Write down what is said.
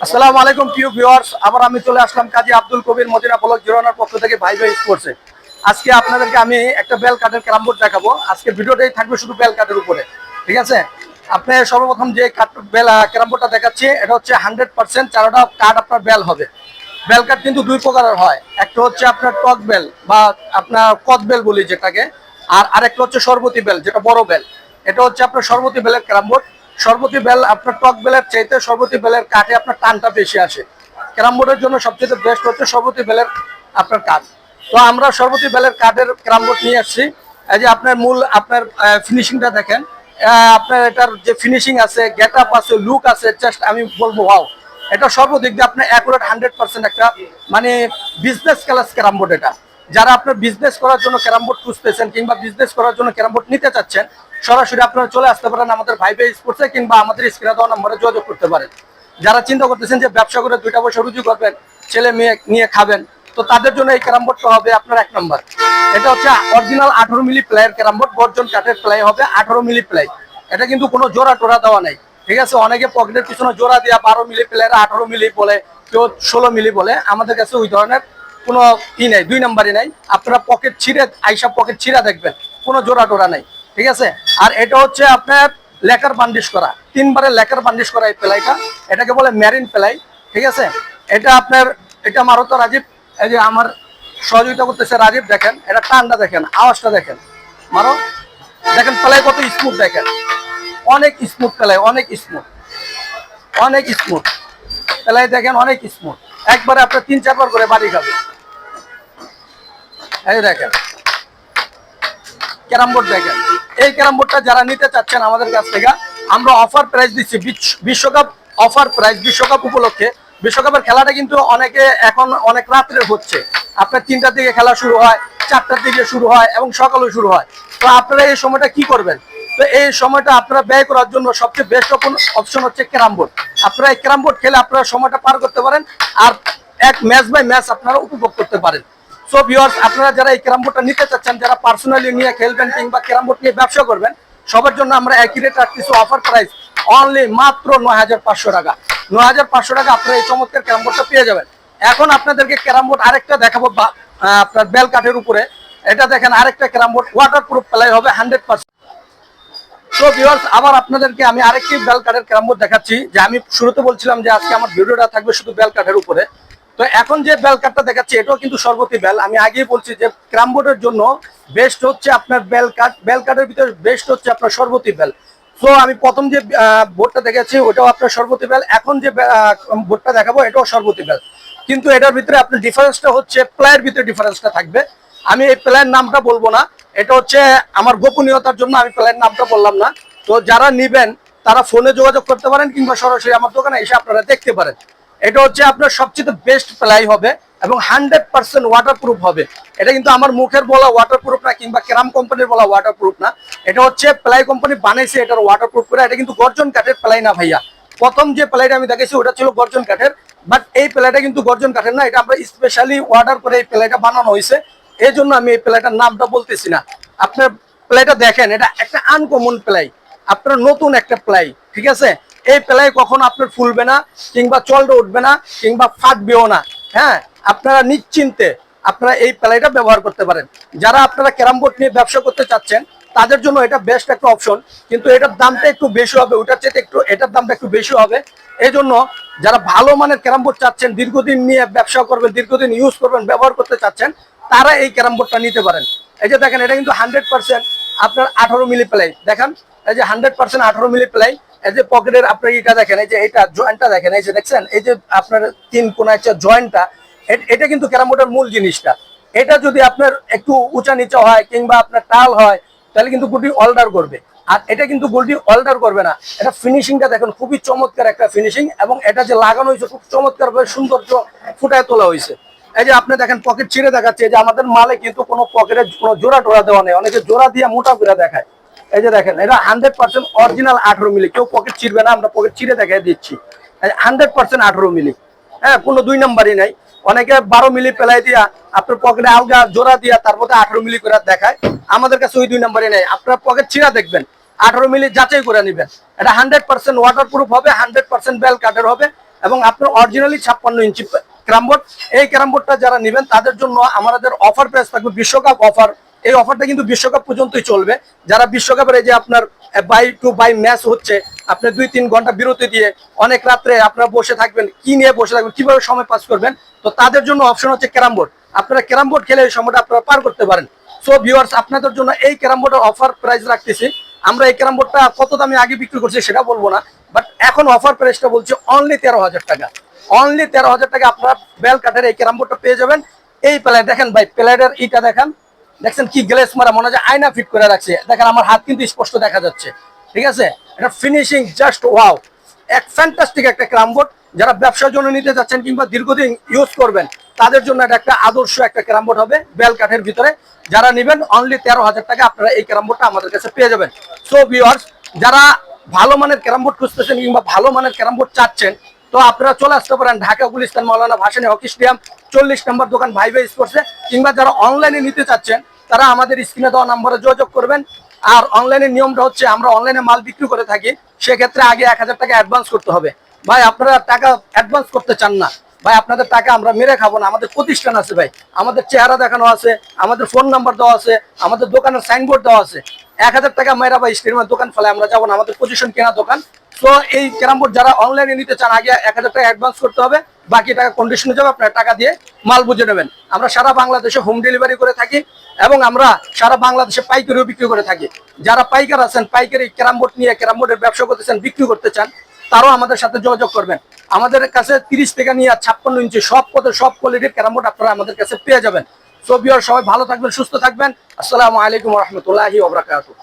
আসসালামু আলাইকুম প্রিয় ভিউয়ার্স, আবার আমি চলে আসলাম কাজী আব্দুল কবির মদিনা ব্লক জিরোনার পক্ষ থেকে ভাই ভাই স্পোর্টসে। আজকে আপনাদেরকে আমি একটা বেল কাটের ক্যারাম বোর্ড দেখাবো। আজকে ভিডিওটাই থাকবে শুধু বেল কাটের উপরে, ঠিক আছে? আপনি সর্বপ্রথম যে বেল ক্যারাম বোর্ডটা দেখাচ্ছি, এটা হচ্ছে 100% চারোটা কাঠ আপনার বেল হবে। বেল কাট কিন্তু দুই প্রকারের হয়, একটা হচ্ছে আপনার টক বেল বা আপনার কদ বেল বলি যেটাকে, আর আরেকটা হচ্ছে শরবতী বেল, যেটা বড় বেল। এটা হচ্ছে আপনার শরবতী বেলের ক্যারাম বোর্ড। শরবতী বেল আপনার টক বেলের চাইতে শরবতী বেলের কাঠে আপনার টানটা বেশি আসে। ক্যারাম বোর্ডের জন্য সবচেয়ে বেস্ট হচ্ছে শরবতী বেলের আপনার কাঠ। তো আমরা শরবতী বেলের কাঠের ক্যারাম বোর্ড নিয়ে আসছি। এই যে আপনার মূল আপনার ফিনিশিংটা দেখেন, আপনার এটার যে ফিনিশিং আছে, গেট আপ আছে, লুক আছে, জাস্ট আমি বলবো ওয়াও। এটা সর্বদিক দিয়ে আপনার অ্যাকুরেট 100% একটা মানে বিজনেস ক্লাস ক্যারাম বোর্ড। এটা যারা আপনার বিজনেস করার জন্য ক্যারাম বোর্ড খুঁজতেছেন কিংবা বিজনেস করার জন্য ক্যারাম বোর্ড নিতে চাচ্ছেন, সরাসরি আপনারা চলে আসতে পারেন আমাদের ভাই ভাই স্পোর্টসে কিংবা আমাদের স্ক্রিনে দেওয়া নম্বরে যোগাযোগ করতে পারেন। যারা চিন্তা করতেছেন যে ব্যবসা করে দুইটা পয়সা রুজি করবেন, ছেলে মেয়ে নিয়ে খাবেন, তো তাদের জন্য এই ক্যারাম বোর্ডটা হবে আপনার 1 নম্বর। এটা হচ্ছে অরিজিনাল 18 মিলি প্লাইয়ের ক্যারাম বোর্ড, গর্জন কাঠের প্লাই হবে, 18 মিলি প্লাই। এটা কিন্তু কোনো জোড়া টোড়া দেওয়া নাই, ঠিক আছে? অনেকে পকেটের পিছনে জোড়া দিয়া 12 মিলি প্লেয়ার 18 মিলি বলে, কেউ 16 মিলি বলে। আমাদের কাছে ওই ধরনের কোনো নাই, 2 নাম্বারই নাই। আপনারা পকেট ছিঁড়ে আইসা পকেট ছিঁড়া দেখবেন, কোনো জোড়া টোড়া নাই, ঠিক আছে? আর এটা হচ্ছে আপনার লেকার বান্ডিশ করা, 3 বারে লেকার বান্ডিশ করা এই প্লাইটা। এটাকে বলে ম্যারিন প্লাই, ঠিক আছে? এটা আপনার এটা মারো তো রাজীব, এই যে আমার সহযোগিতা করতেছে রাজীব। দেখেন এটা টানটা দেখেন, আওয়াজটা দেখেন, মারো। দেখেন প্লাই কত স্মুথ, দেখেন অনেক স্মুথ প্লাই, অনেক স্মুথ, অনেক স্মুথ প্লাই দেখেন, অনেক স্মুথ। একবারে আপনার 3-4 বার করে বাড়ি খাবে। এই দেখেন ক্যারাম বোর্ড দেখেন। এই ক্যারাম বোর্ডটা যারা নিতে চাচ্ছেন আমাদের কাছ থেকে, আমরা অফার প্রাইস দিচ্ছি বিশ্বকাপ অফার প্রাইস। বিশ্বকাপ উপলক্ষে, বিশ্বকাপের খেলাটা কিন্তু অনেকে এখন অনেক রাত্রে হচ্ছে, আপনার 3টার দিকে খেলা শুরু হয়, 4টার দিকে শুরু হয় এবং সকালেও শুরু হয়। তো আপনারা এই সময়টা কি করবেন? তো এই সময়টা আপনারা ব্যয় করার জন্য সবচেয়ে বেস্ট অপশন হচ্ছে ক্যারাম বোর্ড। আপনারা এই ক্যারাম বোর্ড খেলে আপনারা সময়টা পার করতে পারেন, আর এক ম্যাচ বাই ম্যাচ আপনারা উপভোগ করতে পারেন। সো ভিউয়ার্স, আপনারা যারা এই ক্যারাম বোর্ডটা নিতে চাচ্ছেন, যারা পার্সোনালি নিয়ে খেলবেন কিংবা ক্যারাম বোর্ড নিয়ে ব্যবসা করবেন, সবার জন্য আমরা একই রেট রাখতেছি, অফার প্রাইস অনলি মাত্র 9500 টাকা। 9500 টাকা আপনারা এই চমৎকার ক্যারাম বোর্ডটা পেয়ে যাবেন। এখন আপনাদেরকে ক্যারাম বোর্ড আরেকটা দেখাবো আপনার বেল কাঠের উপরে। এটা দেখেন আরেকটা carrom board, water proof ply হবে 100%। তো ভিউয়ার্স, আবার আপনাদেরকে আমি আরেকটি বেল কাঠের ক্যারাম বোর্ড দেখাচ্ছি। যে আমি শুরুতে বলছিলাম যে আজকে আমার ভিডিওটা থাকবে শুধু বেল কাঠের উপরে। তো এখন যে বেল কাঠটা দেখাচ্ছি, এটাও কিন্তু শরবতী বেল। আমি আগেই বলছি যে ক্যারাম বোর্ডের জন্য বেস্ট হচ্ছে আপনার বেল কাঠ। বেল কাঠের ভিতরে বেস্ট হচ্ছে আপনার শরবতী বেল। তো আমি প্রথম যে বোর্ডটা দেখাচ্ছি ওটাও আপনার শরবতী বেল, এখন যে বোর্ডটা দেখাবো এটাও শরবতী বেল। কিন্তু এটার ভিতরে আপনার ডিফারেন্সটা হচ্ছে প্লায়ের ভিতরে ডিফারেন্সটা থাকবে। আমি এই প্লায়ের নামটা বলবো না, এটা হচ্ছে আমার গোপনীয়তার জন্য আমি প্লায়ের নামটা বললাম না। তো যারা নিবেন তারা ফোনে যোগাযোগ করতে পারেন কিংবা সরাসরি আমার দোকানে এসে আপনারা দেখতে পারেন। এটা হচ্ছে আপনার সবচেয়ে বেস্ট প্লাই হবে এবং 100% ওয়াটারপ্রুফ হবে। এটা কিন্তু আমার মুখের বলা ওয়াটারপ্রুফ না কিংবা ক্যারাম কোম্পানির বলা ওয়াটারপ্রুফ না। এটা হচ্ছে প্লাই কোম্পানি বানাইছে এটার ওয়াটারপ্রুফ করে। এটা কিন্তু গর্জন কাঠের প্লাই না ভাইয়া। প্রথম যে প্লাইটা আমি দেখেছি ওটা ছিল গর্জন কাঠের, বাট এই প্লাইটা কিন্তু গর্জন কাঠের না। এটা আমরা স্পেশালি অর্ডার করে এই প্লাইটা বানানো হয়েছে, এই জন্য আমি এই প্লাইটার নামটা বলতেছি না। আপনার প্লাইটা দেখেন, এটা একটা আনকমন প্লাই, আপনার নতুন একটা প্লাই, ঠিক আছে? এই প্লাই কখনো আপনার ফুলবে না কিংবা চলটা উঠবে না কিংবা ফাটবেও না। হ্যাঁ, আপনারা নিশ্চিন্তে আপনারা এই প্লাইটা ব্যবহার করতে পারেন। যারা আপনারা ক্যারাম বোর্ড নিয়ে ব্যবসা করতে চাচ্ছেন তাদের জন্য এটা বেস্ট একটা অপশন, কিন্তু এটার দামটা একটু বেশি হবে, ওটার চেয়ে একটু এটার দামটা একটু বেশি হবে। এই জন্য যারা ভালো মানের ক্যারাম বোর্ড চাচ্ছেন, দীর্ঘদিন নিয়ে ব্যবসা করবেন, দীর্ঘদিন ইউজ করবেন, ব্যবহার করতে চাচ্ছেন, তারা এই ক্যারাম বোর্ডটা নিতে পারেন। এই যে দেখেন, এটা কিন্তু 100% আপনার 18 মিলি প্লাই। দেখেন এই যে 100% 18 মিলি প্লাই। এই যে পকেটের আপনার এটা দেখেন, এই যে এটা জয়েন্টটা দেখেন, এই যে দেখছেন, এই যে আপনার 3 কোণা একটা জয়েন্টটা, এটা কিন্তু ক্যারাম বোর্ডের মূল জিনিসটা। এটা যদি আপনার একটু উঁচা নিচা হয় কিংবা আপনার টাল হয়, তাহলে কিন্তু গুটি অল্টার করবে। আর এটা কিন্তু গুটি অল্টার করবে না। এটা ফিনিশিংটা দেখেন, খুবই চমৎকার একটা ফিনিশিং, এবং এটা যে লাগানো হয়েছে খুব চমৎকার ভাবে সৌন্দর্য ফুটায় তোলা হয়েছে। এই যে আপনি দেখেন পকেট ছিঁড়ে দেখাচ্ছে, যে আমাদের মালে কিন্তু কোনো পকেটে কোনো জোড়া টোড়া দেওয়া নেই, অনেকে জোড়া দিয়ে মোটা করে দেখায়। এই যে দেখেন, এটা 100% অরিজিনাল 18 মিলি, কেউ পকেট ছিঁড়বে না, আমরা পকেট ছিঁড়ে দেখাই দিচ্ছি। 100% 18 মিলি, হ্যাঁ, কোনো 2 নাম্বারই নাই। অনেকে 12 মিলি পেলাই দিয়া আপনার পকেটে আলগা জোড়া দিয়া তারপরে 18 মিলি করে দেখায়, আমাদের কাছে ওই 2 নাম্বারই নাই। আপনার পকেট ছিঁড়া দেখবেন, 18 মিলি যাচাই করে নেবেন। এটা 100% ওয়াটারপ্রুফ হবে, 100% বেল কাঠের হবে, এবং আপনার অরিজিনালি 56 ইঞ্চি ক্যারাম বোর্ড। এই ক্যারাম বোর্ডটা যারা নেবেন তাদের জন্য আমাদের অফার প্রাইস থাকবে বিশ্বকাপ অফার। এই অফারটা কিন্তু বিশ্বকাপ পর্যন্তই চলবে। যারা বিশ্বকাপের এই যে আপনার বাই টু বাই ম্যাচ হচ্ছে, আপনি 2-3 ঘন্টা বিরতি দিয়ে অনেক রাত্রে আপনারা বসে থাকবেন, কি নিয়ে বসে থাকবেন, কিভাবে সময় পাস করবেন, তো তাদের জন্য অপশন হচ্ছে ক্যারাম বোর্ড। আপনারা ক্যারাম বোর্ড খেলে এই সময়টা আপনারা পার করতে পারেন। সো ভিউয়ার্স, আপনাদের জন্য এই ক্যারাম বোর্ডের অফার প্রাইস রাখতেছি। আমরা এই ক্যারাম বোর্ডটা কত দামে আগে বিক্রি করছি সেটা বলবো না, বাট এখন অফার প্রাইসটা বলছি অনলি 13,000 টাকা। অনলি 13,000 টাকা আপনারা বেল কাঠের এই ক্যারাম বোর্ডটা পেয়ে যাবেন। এই প্লেট দেখেন ভাই, প্লেটের ইটা দেখেন, দেখছেন কি গ্লেস মারা, মনে হয় আয়না ফিট করে রাখছে। দেখেন আমার হাত কিন্তু স্পষ্ট দেখা যাচ্ছে, ঠিক আছে? এটা ফিনিশিং জাস্ট ওয়াও, এক ফ্যান্টাস্টিক একটা ক্যারাম বোর্ড। যারা ব্যবসার জন্য নিতে যাচ্ছেন কিংবা দীর্ঘদিন ইউজ করবেন তাদের জন্য এটা একটা আদর্শ একটা ক্যারাম বোর্ড হবে বেল কাঠের ভিতরে। যারা নেবেন অনলি 13,000 টাকা আপনারা এই ক্যারাম বোর্ডটা আমাদের কাছে পেয়ে যাবেন। সো ভিউয়ার্স, যারা ভালো মানের ক্যারাম বোর্ড খুঁজতেছেন কিংবা ভালো মানের ক্যারাম বোর্ড চাচ্ছেন, তো আপনারা চলে আসতে পারেন ঢাকা গুলিস্তান মাওলানা ভাসানী হকি স্টেডিয়াম 40 নম্বর দোকান ভাই ভাই স্পোর্টসে। কিংবা যারা অনলাইনে নিতে চাচ্ছেন তারা আমাদের স্ক্রিনে দেওয়া নম্বরে যোগাযোগ করবেন। আর অনলাইনের নিয়মটা হচ্ছে, আমরা অনলাইনে মাল বিক্রি করে থাকি, সেক্ষেত্রে আগে 1000 টাকা অ্যাডভান্স করতে হবে। ভাই আপনারা টাকা অ্যাডভান্স করতে চান না ভাই, আপনাদের টাকা আমরা মেরে খাবো না। আমাদের প্রতিষ্ঠান আছে ভাই, আমাদের চেহারা দেখানো আছে, আমাদের ফোন নাম্বার দেওয়া আছে, আমাদের দোকানের সাইনবোর্ড দেওয়া আছে। 1000 টাকা মেয়েরা ভাই স্টেডিয়ামের দোকান ফেলে আমরা যাবো না, আমাদের পজিশন কেনা দোকান। তো এই ক্যারাম বোর্ড যারা অনলাইনে নিতে চান আগে 1000 টাকা অ্যাডভান্স করতে হবে, বাকি টাকা কন্ডিশনে যাবে, আপনার টাকা দিয়ে মাল বুঝে নেবেন। আমরা সারা বাংলাদেশে হোম ডেলিভারি করে থাকি এবং আমরা সারা বাংলাদেশে পাইকারিও বিক্রি করে থাকি। যারা পাইকার আছেন, পাইকারি ক্যারাম বোর্ড নিয়ে ক্যারাম বোর্ডের ব্যবসা করতেছেন, বিক্রি করতে চান, তারাও আমাদের সাথে যোগাযোগ করবেন। আমাদের কাছে 30 টাকা নিয়ে 56 ইঞ্চি সব পদের সব কোয়ালিটির ক্যারাম বোর্ড আপনারা আমাদের কাছে পেয়ে যাবেন। সো ভিউয়ার, সবাই ভালো থাকবেন, সুস্থ থাকবেন। আসসালামু আলাইকুম ওয়া রাহমাতুল্লাহি ওয়া বারাকাতুহু।